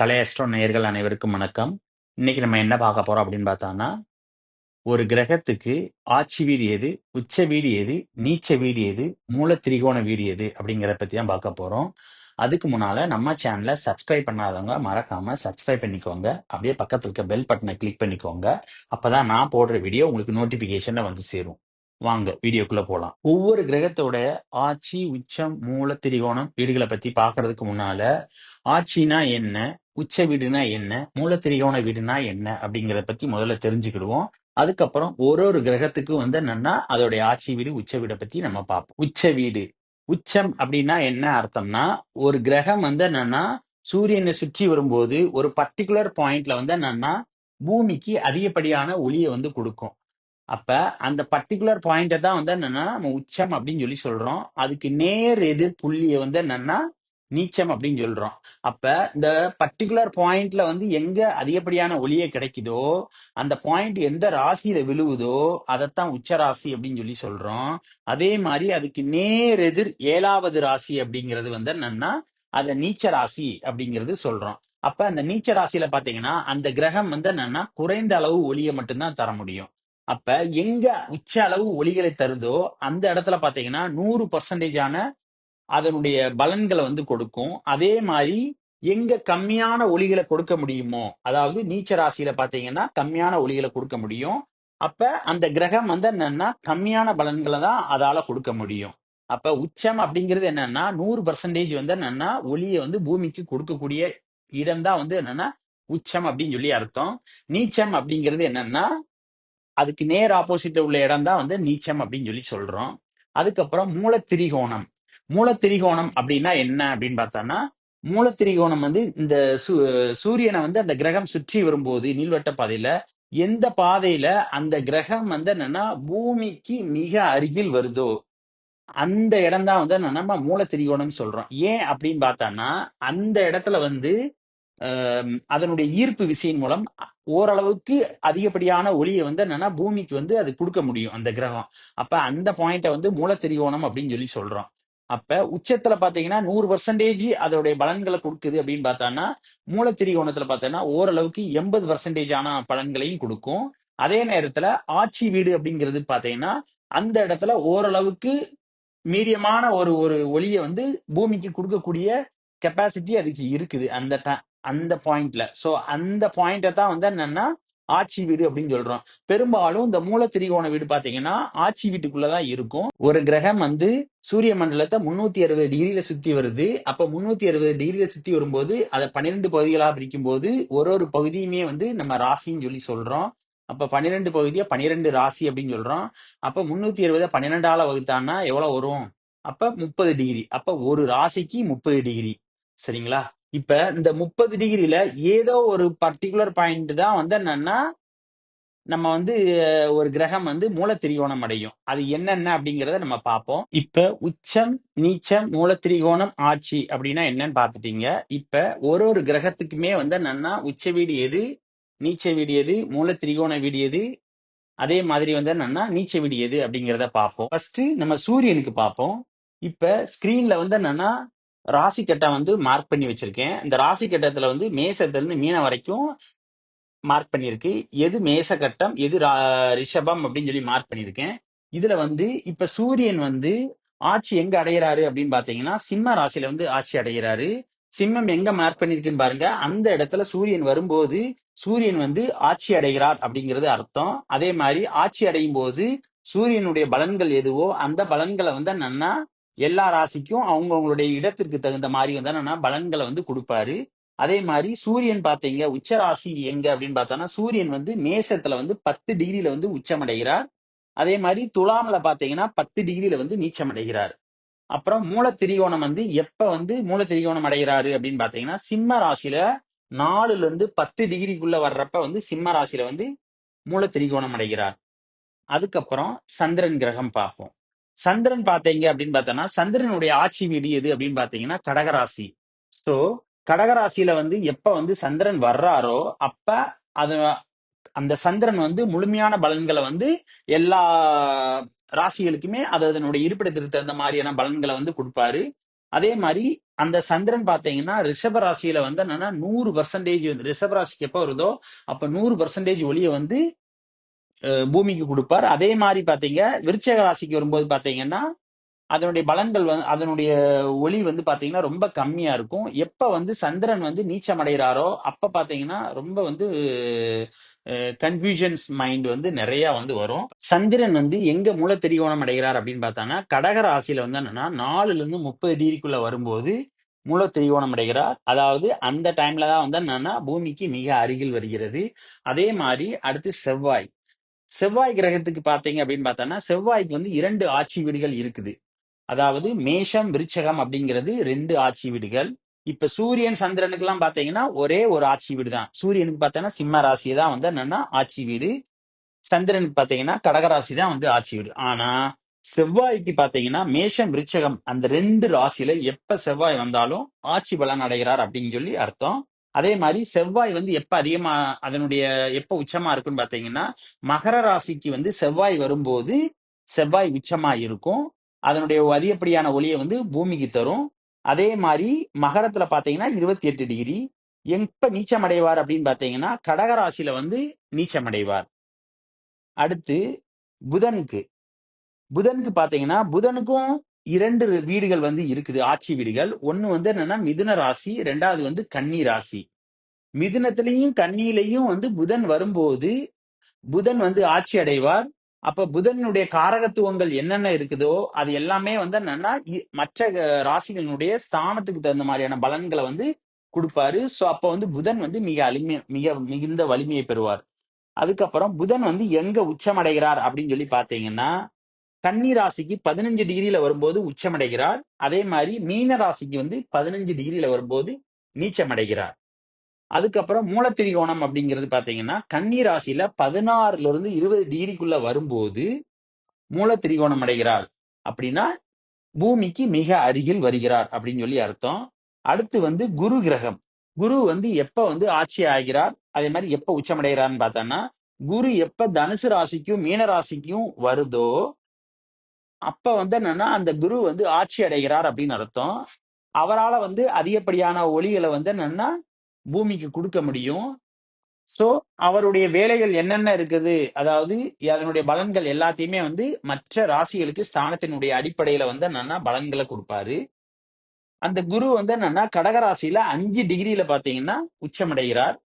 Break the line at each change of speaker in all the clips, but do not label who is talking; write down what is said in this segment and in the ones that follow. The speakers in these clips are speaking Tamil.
கலை அஸ்ட்ரோ நேயர்கள் அனைவருக்கும் வணக்கம். இன்னைக்கு நம்ம என்ன பார்க்க போறோம் அப்படின்னு பார்த்தோம்னா, ஒரு கிரகத்துக்கு ஆட்சி வீடு எது, உச்ச வீடு எது, நீச்ச வீடு எது, மூல திரிகோண வீடு எது அப்படிங்கிறத பத்தி தான் பார்க்க போறோம். அதுக்கு முன்னால நம்ம சேனலை சப்ஸ்கிரைப் பண்ணாதவங்க மறக்காம சப்ஸ்கிரைப் பண்ணிக்கோங்க. அப்படியே பக்கத்துல இருக்க பெல் பட்டனை கிளிக் பண்ணிக்கோங்க. அப்பதான் நான் போடுற வீடியோ உங்களுக்கு நோட்டிபிகேஷன்ல வந்து சேரும். வாங்க வீடியோக்குள்ள போலாம். ஒவ்வொரு கிரகத்தோட ஆட்சி, உச்சம், மூல திரிகோணம் வீடுகளை பத்தி பார்க்கிறதுக்கு முன்னால ஆட்சினா என்ன, உச்ச வீடுனா என்ன, மூல திரிகோண வீடுனா என்ன அப்படிங்கறத பத்தி முதல்ல தெரிஞ்சுக்கிடுவோம். அதுக்கப்புறம் ஒரு ஒரு கிரகத்துக்கும் வந்து என்னன்னா அதோடைய ஆட்சி வீடு, உச்ச வீடை பத்தி நம்ம பார்ப்போம். உச்ச வீடு, உச்சம் அப்படின்னா என்ன அர்த்தம்னா, ஒரு கிரகம் வந்து என்னன்னா சூரியனை சுற்றி வரும்போது ஒரு பர்டிகுலர் பாயிண்ட்ல வந்து என்னன்னா பூமிக்கு அதிகப்படியான ஒளியை வந்து கொடுக்கும். அப்ப அந்த பர்ட்டிகுலர் பாயிண்ட தான் வந்து என்னன்னா நம்ம உச்சம் அப்படின்னு சொல்லி சொல்றோம். அதுக்கு நேர் எதிர் புள்ளிய வந்து என்னன்னா நீச்சம் அப்படின்னு சொல்றோம். அப்ப இந்த பர்ட்டிகுலர் பாயிண்ட்ல வந்து எங்க அதிகப்படியான ஒளியே கிடைக்குதோ அந்த பாயிண்ட் எந்த ராசியில விழுவுதோ அதைத்தான் உச்ச ராசி அப்படின்னு சொல்லி சொல்றோம். அதே மாதிரி அதுக்கு நேர் எதிர் 7வது ராசி அப்படிங்கிறது வந்து என்னன்னா அத நீச்ச ராசி அப்படிங்கிறது சொல்றோம். அப்ப அந்த நீச்ச ராசியில பாத்தீங்கன்னா அந்த கிரகம் வந்து என்னன்னா குறைந்த அளவு ஒளியை மட்டும்தான் தர முடியும். அப்ப எங்க உச்ச அளவு ஒளிகளை தருதோ அந்த இடத்துல பாத்தீங்கன்னா 100% அதனுடைய பலன்களை வந்து கொடுக்கும். அதே மாதிரி எங்க கம்மியான ஒளிகளை கொடுக்க முடியுமோ, அதாவது நீச்ச ராசியில பாத்தீங்கன்னா கம்மியான ஒளிகளை கொடுக்க முடியும். அப்ப அந்த கிரகம் வந்து என்னன்னா கம்மியான பலன்களை தான் அதால கொடுக்க முடியும். அப்ப உச்சம் அப்படிங்கிறது என்னன்னா 100% வந்து என்னன்னா ஒளியை வந்து பூமிக்கு கொடுக்கக்கூடிய இடம் தான் வந்து என்னன்னா உச்சம் அப்படின்னு சொல்லி அர்த்தம். நீச்சம் அப்படிங்கிறது என்னன்னா அதுக்கு நேர் ஆப்போசிட் உள்ள இடம் தான் வந்து நீச்சம் அப்படின்னு சொல்லி சொல்றோம். அதுக்கப்புறம் மூலத்திரிகோணம். மூலத்திரிகோணம் அப்படின்னா என்ன அப்படின்னு பார்த்தோம்னா, மூலத்திரிகோணம் வந்து இந்த சூரியனை வந்து அந்த கிரகம் சுற்றி வரும்போது நீள்வட்ட பாதையில எந்த பாதையில அந்த கிரகம் வந்து என்னன்னா பூமிக்கு மிக அருகில் வருதோ அந்த இடம் தான் வந்து நம்ம மூலத்திரிகோணம் சொல்றோம். ஏன் அப்படின்னு பார்த்தான்னா அந்த இடத்துல வந்து அதனுடைய ஈர்ப்பு விசையின் மூலம் ஓரளவுக்கு அதிகப்படியான ஒளியை வந்து என்னன்னா பூமிக்கு வந்து அது கொடுக்க முடியும் அந்த கிரகம். அப்ப அந்த பாயிண்ட வந்து மூலத்திரிகோணம் அப்படின்னு சொல்லி சொல்றோம். அப்ப உச்சத்துல பாத்தீங்கன்னா 100% அதோடைய பலன்களை கொடுக்குது அப்படின்னு பார்த்தான்னா மூலத்திரிகோணத்துல பார்த்தோன்னா ஓரளவுக்கு 80% ஆன பலன்களையும் கொடுக்கும். அதே நேரத்துல ஆட்சி வீடு அப்படிங்கிறது பாத்தீங்கன்னா அந்த இடத்துல ஓரளவுக்கு மீடியமான ஒரு ஒரு ஒளியை வந்து பூமிக்கு கொடுக்கக்கூடிய கெப்பாசிட்டி அதுக்கு இருக்குது அந்த பாயிண்ட்ல. சோ அந்த பாயிண்ட தான் வந்து என்னன்னா ஆட்சி வீடு அப்படின்னு சொல்றோம். பெரும்பாலும் இந்த மூல திரிகோண வீடு பாத்தீங்கன்னா ஆட்சி வீட்டுக்குள்ளதான் இருக்கும். ஒரு கிரகம் வந்து சூரிய மண்டலத்தை 360 டிகிரியில சுத்தி வருது. அப்ப 360 டிகிரியில சுத்தி வரும்போது அதை 12 பகுதிகளா பிரிக்கும் போது ஒரு ஒரு பகுதியுமே வந்து நம்ம ராசின்னு சொல்லி சொல்றோம். அப்ப 12 பகுதியை 12 ராசி அப்படின்னு சொல்றோம். அப்ப 360 12ஆல வகுத்தான்னா எவ்வளவு வரும்? அப்ப 30 டிகிரி. அப்ப ஒரு ராசிக்கு 30 டிகிரி. சரிங்களா? இப்ப இந்த 30 டிகிரில ஏதோ ஒரு பர்டிகுலர் பாயிண்ட் தான் வந்து என்னன்னா நம்ம வந்து ஒரு கிரகம் வந்து மூலத்திரிகோணம் அடையும். அது என்னென்ன அப்படிங்கறத நம்ம பார்ப்போம். இப்ப உச்சம், நீச்சம், மூலத்திரிகோணம், ஆட்சி அப்படின்னா என்னன்னு பார்த்துட்டீங்க. இப்ப ஒரு ஒரு கிரகத்துக்குமே வந்து என்னன்னா உச்ச வீடு எது, நீச்ச வீடு எது, மூலத்திரிகோண வீடு எது, அதே மாதிரி வந்து என்னன்னா நீச்ச வீடு எது அப்படிங்கிறத பார்ப்போம். ஃபர்ஸ்ட் நம்ம சூரியனுக்கு பார்ப்போம். இப்ப ஸ்கிரீன்ல வந்து என்னன்னா ராசி கட்டம் வந்து மார்க் பண்ணி வச்சிருக்கேன். இந்த ராசி கட்டத்துல வந்து மேசத்துல இருந்து மீனம் வரைக்கும் மார்க் பண்ணியிருக்கு. எது மேச கட்டம், எது ரிஷபம் அப்படின்னு சொல்லி மார்க் பண்ணியிருக்கேன். இதுல வந்து இப்ப சூரியன் வந்து ஆட்சி எங்க அடைகிறாரு அப்படின்னு பாத்தீங்கன்னா சிம்ம ராசியில வந்து ஆட்சி அடைகிறாரு. சிம்மம் எங்க மார்க் பண்ணிருக்குன்னு பாருங்க. அந்த இடத்துல சூரியன் வரும்போது சூரியன் வந்து ஆட்சி அடைகிறார் அப்படிங்கிறது அர்த்தம். அதே மாதிரி ஆட்சி அடையும் போது சூரியனுடைய பலன்கள் எதுவோ அந்த பலன்களை வந்து என்னன்னா எல்லா ராசிக்கும் அவங்கவுங்களுடைய இடத்திற்கு தகுந்த மாதிரி வந்து என்னன்னா பலன்களை வந்து கொடுப்பாரு. அதே மாதிரி சூரியன் பாத்தீங்க உச்ச ராசி எங்க அப்படின்னு பார்த்தோம்னா சூரியன் வந்து மேசத்துல வந்து 10 டிகிரியில வந்து உச்சம் அடைகிறார். அதே மாதிரி துலாம்ல பாத்தீங்கன்னா 10 டிகிரியில வந்து நீச்சம் அடைகிறார். அப்புறம் மூல திரிகோணம் வந்து எப்ப வந்து மூல திரிகோணம் அடைகிறாரு அப்படின்னு பாத்தீங்கன்னா சிம்ம ராசியில 4ல இருந்து 10 டிகிரிக்குள்ள வர்றப்ப வந்து சிம்ம ராசியில வந்து மூல திரிகோணம் அடைகிறார். அதுக்கப்புறம் சந்திரன் கிரகம் பார்ப்போம். சந்திரன் பாத்தீங்க அப்படின்னு பார்த்தோம்னா சந்திரனுடைய ஆட்சி வீடு எது அப்படின்னு பாத்தீங்கன்னா கடகராசி. சோ கடகராசியில வந்து எப்ப வந்து சந்திரன் வர்றாரோ அப்ப அது அந்த சந்திரன் வந்து முழுமையான பலன்களை வந்து எல்லா ராசிகளுக்குமே அது அதனுடைய இருப்பிடத்திற்கு தகுந்த மாதிரியான பலன்களை வந்து கொடுப்பாரு. அதே மாதிரி அந்த சந்திரன் பாத்தீங்கன்னா ரிஷப ராசியில வந்து என்னன்னா 100% வந்து ரிஷப ராசிக்கு எப்ப வருதோ அப்ப 100% ஒளியை வந்து பூமிக்கு கொடுப்பார். அதே மாதிரி பாத்தீங்க விருச்சக ராசிக்கு வரும்போது பாத்தீங்கன்னா அதனுடைய பலன்கள் வந்து அதனுடைய ஒளி வந்து பாத்தீங்கன்னா ரொம்ப கம்மியா இருக்கும். எப்ப வந்து சந்திரன் வந்து நீச்சம் அடைகிறாரோ அப்ப பாத்தீங்கன்னா ரொம்ப வந்து கன்ஃபியூஷன்ஸ் மைண்ட் வந்து நிறைய வந்து வரும். சந்திரன் வந்து எங்க மூல திரிகோணம் அடைகிறார் அப்படின்னு பார்த்தாங்கன்னா கடக ராசியில வந்து என்னன்னா 4 ல இருந்து 30 டிகிரிக்குள்ள வரும்போது மூல திரிகோணம் அடைகிறார். அதாவது அந்த டைம்ல தான் வந்து என்னன்னா பூமிக்கு மிக அருகில் வருகிறது. அதே மாதிரி அடுத்து செவ்வாய். செவ்வாய் கிரகத்துக்கு பாத்தீங்க அப்படின்னு பார்த்தோம்னா செவ்வாய்க்கு வந்து 2 ஆட்சி வீடுகள் இருக்குது. அதாவது மேஷம் விருச்சகம் அப்படிங்கிறது 2 ஆட்சி வீடுகள். இப்ப சூரியன் சந்திரனுக்கு எல்லாம் பாத்தீங்கன்னா ஒரே ஒரு ஆட்சி வீடு தான். சூரியனுக்கு பார்த்தீங்கன்னா சிம்ம ராசி தான் வந்து என்னன்னா ஆட்சி வீடு. சந்திரனுக்கு பாத்தீங்கன்னா கடகராசி தான் வந்து ஆட்சி வீடு. ஆனா செவ்வாய்க்கு பாத்தீங்கன்னா மேஷம் விருச்சகம் அந்த 2 ராசியில எப்ப செவ்வாய் வந்தாலும் ஆட்சி பலன் அடைகிறார் அப்படின்னு சொல்லி அர்த்தம். அதே மாதிரி செவ்வாய் வந்து எப்ப அதிகமா அதனுடைய எப்ப உச்சமா இருக்குன்னு பாத்தீங்கன்னா மகர ராசிக்கு வந்து செவ்வாய் வரும்போது செவ்வாய் உச்சமா இருக்கும். அதனுடைய அதிகப்படியான ஒளியை வந்து பூமிக்கு தரும். அதே மாதிரி மகரத்துல பாத்தீங்கன்னா 28 டிகிரி. எப்ப நீச்சம் அடைவார் அப்படின்னு பாத்தீங்கன்னா கடகராசியில வந்து நீச்சம் அடைவார். அடுத்து புதனுக்கு புதனுக்கு பாத்தீங்கன்னா புதனுக்கும் 2 வீடுகள் வந்து இருக்குது ஆட்சி வீடுகள். ஒண்ணு வந்து என்னன்னா மிதுன ராசி, 2வது வந்து கன்னி ராசி. மிதுனத்திலையும் கன்னியிலையும் வந்து புதன் வரும்போது புதன் வந்து ஆட்சி அடைவார். அப்ப புதனுடைய காரகத்துவங்கள் என்னென்ன இருக்குதோ அது எல்லாமே வந்து என்னன்னா மற்ற ராசிகளுடைய ஸ்தானத்துக்கு தகுந்த மாதிரியான பலன்களை வந்து கொடுப்பாரு. சோ அப்ப வந்து புதன் வந்து மிக மிகுந்த வலிமையை பெறுவார். அதுக்கப்புறம் புதன் வந்து எங்க உச்சமடைகிறார் அப்படின்னு சொல்லி பாத்தீங்கன்னா கன்னி ராசிக்கு 15 டிகிரில வரும்போது உச்சமடைகிறார். அதே மாதிரி மீன ராசிக்கு வந்து 15 டிகிரில வரும்போது நீச்சமடைகிறார். அதுக்கப்புறம் மூலத்திரிகோணம் அப்படிங்கிறது பாத்தீங்கன்னா கன்னி ராசியில 16 ல இருந்து 20 டிகிரிக்குள்ள வரும்போது மூலத்திரிகோணம் அடைகிறார். அப்படின்னா பூமிக்கு மிக அருகில் வருகிறார் அப்படின்னு சொல்லி அர்த்தம். அடுத்து வந்து குரு கிரகம். குரு வந்து எப்ப வந்து ஆட்சி ஆகிறார், அதே மாதிரி எப்ப உச்சமடைகிறார்னு பார்த்தோம்னா குரு எப்ப தனுசு ராசிக்கும் மீன ராசிக்கும் வருதோ அப்ப வந்து என்னன்னா அந்த குரு வந்து ஆட்சி அடைகிறார் அப்படின்னு அர்த்தம். அவரால வந்து அதிகப்படியான ஒளிகளை வந்து என்னன்னா பூமிக்கு கொடுக்க முடியும். சோ அவருடைய வேலைகள் என்னென்ன இருக்குது, அதாவது அதனுடைய பலன்கள் எல்லாத்தையுமே வந்து மற்ற ராசிகளுக்கு ஸ்தானத்தினுடைய அடிப்படையில வந்து என்னன்னா பலன்களை கொடுப்பாரு. அந்த குரு வந்து என்னன்னா கடகராசியில 5 டிகிரில பாத்தீங்கன்னா உச்சமடைகிறார்.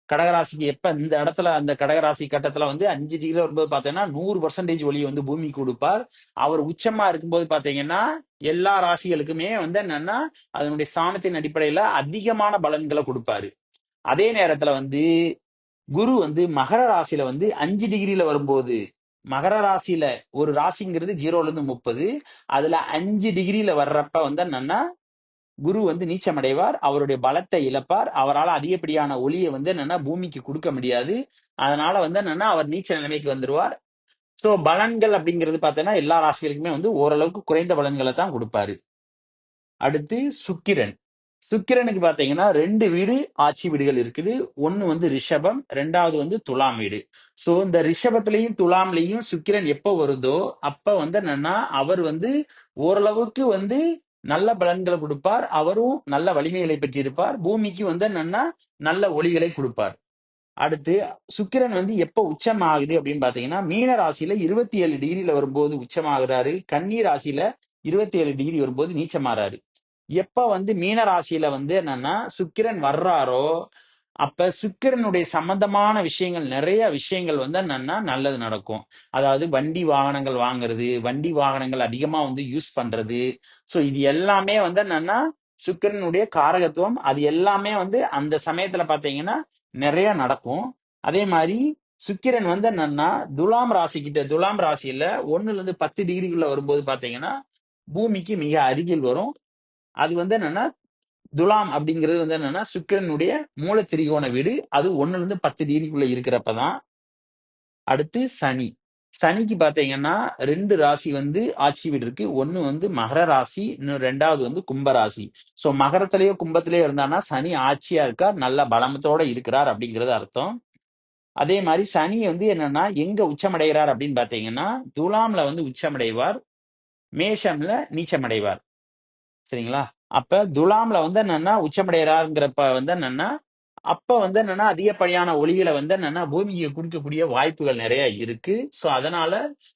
கடகராசிக்கு எப்ப இந்த இடத்துல அந்த கடகராசி கட்டத்துல வந்து 5 டிகிரி வரும்போது பாத்தீங்கன்னா 100% ஒளியை வந்து பூமிக்கு கொடுப்பார். அவர் உச்சமா இருக்கும்போது பாத்தீங்கன்னா எல்லா ராசிகளுக்குமே வந்து என்னன்னா அதனுடைய ஸ்தானத்தின் அடிப்படையில அதிகமான பலன்களை கொடுப்பாரு. அதே நேரத்துல வந்து குரு வந்து மகர ராசியில வந்து 5 டிகிரில வரும்போது மகர ராசியில ஒரு ராசிங்கிறது 0 ல இருந்து 30, அதுல 5 டிகிரில வர்றப்ப வந்து என்னன்னா குரு வந்து நீச்சம் அடைவார். அவருடைய பலத்தை இழப்பார். அவரால் அதிகப்படியான ஒளியை வந்து என்னன்னா பூமிக்கு கொடுக்க முடியாது. அதனால வந்து என்னன்னா அவர் நீச்ச நிலைமைக்கு வந்துருவார். சோ பலன்கள் அப்படிங்கிறது பார்த்தோன்னா எல்லா ராசிகளுக்குமே வந்து ஓரளவுக்கு குறைந்த பலன்களை தான் கொடுப்பாரு. அடுத்து சுக்கிரன். சுக்கிரனுக்கு பாத்தீங்கன்னா 2 வீடு ஆட்சி வீடுகள் இருக்குது. ஒன்னு வந்து ரிஷபம், 2வது வந்து துலாம் வீடு. சோ இந்த ரிஷபத்திலையும் துலாம்லையும் சுக்கிரன் எப்ப வருதோ அப்ப வந்து என்னன்னா அவர் வந்து ஓரளவுக்கு வந்து நல்ல பலன்களை கொடுப்பார். அவரும் நல்ல வலிமைகளை பெற்றிருப்பார். பூமிக்கு வந்து என்னன்னா நல்ல ஒளிகளை கொடுப்பார். அடுத்து சுக்கிரன் வந்து எப்ப உச்சம் ஆகுது அப்படின்னு பாத்தீங்கன்னா மீன ராசியில 27 டிகிரில வரும்போது உச்சமாகிறாரு. கன்னி ராசியில 27 டிகிரி வரும்போது நீச்சமாறாரு. எப்ப வந்து மீன ராசியில வந்து என்னன்னா சுக்கிரன் வர்றாரோ அப்ப சுக்கிரனுடைய சம்பந்தமான விஷயங்கள் நிறைய விஷயங்கள் வந்து என்னன்னா நல்லது நடக்கும். அதாவது வண்டி வாகனங்கள் வாங்குறது, வண்டி வாகனங்கள் அதிகமா வந்து யூஸ் பண்றது. சோ இது எல்லாமே வந்து என்னன்னா சுக்கிரனுடைய காரகத்துவம். அது எல்லாமே வந்து அந்த சமயத்துல பாத்தீங்கன்னா நிறைய நடக்கும். அதே மாதிரி சுக்கிரன் வந்து என்னன்னா துலாம் ராசியில 1 ல இருந்து 10 டிகிரிக்குள்ள வரும்போது பாத்தீங்கன்னா பூமிக்கு மிக அருகில் வரும். அது வந்து என்னன்னா துலாம் அப்படிங்கிறது வந்து என்னன்னா சுக்கிரனுடைய மூல திரிகோண வீடு. அது 1 ல இருந்து 10 டிகிரிக்குள்ள இருக்கிறப்பதான். அடுத்து சனி. சனிக்கு பாத்தீங்கன்னா 2 ராசி வந்து ஆட்சி வீடு இருக்கு. ஒன்னு வந்து மகர ராசி, இன்னும் 2வது வந்து கும்ப ராசி. சோ மகரத்திலேயோ கும்பத்திலேயோ இருந்தானா சனி ஆட்சியா இருக்கார், நல்ல பலமத்தோட இருக்கிறார் அப்படிங்கிறது அர்த்தம். அதே மாதிரி சனி வந்து என்னன்னா எங்க உச்சமடைகிறார் அப்படின்னு பாத்தீங்கன்னா துலாம்ல வந்து உச்சமடைவார், மேஷம்ல நீச்சமடைவார். சரிங்களா? அப்ப துலாம்ல வந்து என்னன்னா உச்சமடைகிறாருங்கிறப்ப வந்து என்னன்னா அப்ப வந்து என்னன்னா அதிகப்படியான ஒளிகளை வந்து என்னன்னா பூமிக்கு கொடுக்கக்கூடிய வாய்ப்புகள் நிறைய இருக்கு. சோ அதனால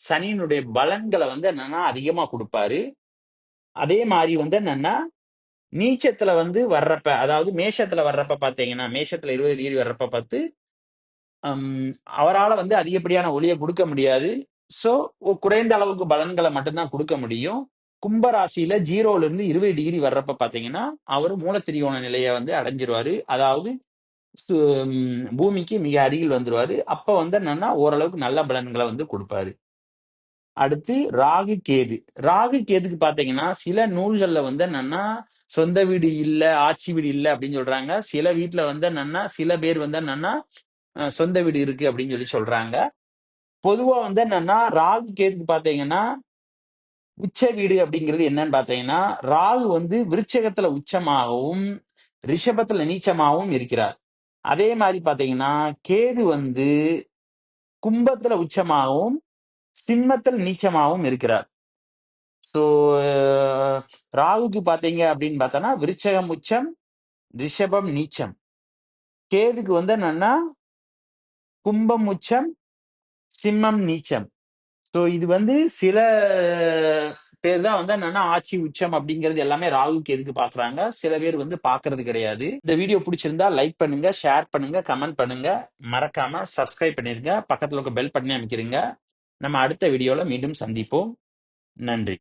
சனியினுடைய பலன்களை வந்து என்னன்னா அதிகமா கொடுப்பாரு. அதே மாதிரி வந்து என்னன்னா நீச்சத்துல வந்து வர்றப்ப, அதாவது மேஷத்துல வர்றப்ப பாத்தீங்கன்னா, மேஷத்துல 20 டிகிரி வர்றப்ப பார்த்து அவரால வந்து அதிகப்படியான ஒளியை கொடுக்க முடியாது. சோ குறைந்த அளவுக்கு பலன்களை மட்டும்தான் கொடுக்க முடியும். கும்ப ராசியில 0ல இருந்து 20 டிகிரி வர்றப்ப பாத்தீங்கன்னா அவரு மூலத்திரிகோண நிலையை வந்து அடைஞ்சிருவாரு. அதாவது பூமிக்கு மிக அருகில் வந்துருவாரு. அப்ப வந்து என்னன்னா ஓரளவுக்கு நல்ல பலன்களை வந்து கொடுப்பாரு. அடுத்து ராகு கேது. ராகு கேதுக்கு பாத்தீங்கன்னா சில நூல்கள்ல வந்து என்னன்னா சொந்த வீடு இல்ல, ஆட்சி வீடு இல்ல அப்படின்னு சொல்றாங்க. சில வீட்டுல வந்து என்னன்னா சில பேர் வந்து என்னன்னா சொந்த வீடு இருக்கு அப்படின்னு சொல்றாங்க. பொதுவா வந்து என்னன்னா ராகு கேதுக்கு பாத்தீங்கன்னா உச்ச வீடு அப்படிங்கிறது என்னன்னு பாத்தீங்கன்னா, ராகு வந்து விருச்சகத்துல உச்சமாகவும் ரிஷபத்துல நீச்சமாகவும் இருக்கிறார். அதே மாதிரி பாத்தீங்கன்னா கேது வந்து கும்பத்துல உச்சமாகவும் சிம்மத்தில் நீச்சமாகவும் இருக்கிறார். சோ ராகுக்கு பாத்தீங்க அப்படின்னு பார்த்தோன்னா விருச்சகம் உச்சம், ரிஷபம் நீச்சம். கேதுக்கு வந்து என்னன்னா கும்பம் உச்சம், சிம்மம் நீச்சம். சோ இது வந்து சில பேர் தான் வந்து என்னன்னா ஆட்சி உச்சம் அப்படிங்கிறது எல்லாமே ராகு கேதுக்கு பாக்குறாங்க. சில பேர் வந்து பாக்குறது கிடையாது. இந்த வீடியோ பிடிச்சிருந்தா லைக் பண்ணுங்க, ஷேர் பண்ணுங்க, கமெண்ட் பண்ணுங்க, மறக்காம சப்ஸ்கிரைப் பண்ணிருங்க, பக்கத்துல இருக்க பெல் பட்டனை அமைக்கிறீங்க. நம்ம அடுத்த வீடியோல மீண்டும் சந்திப்போம். நன்றி.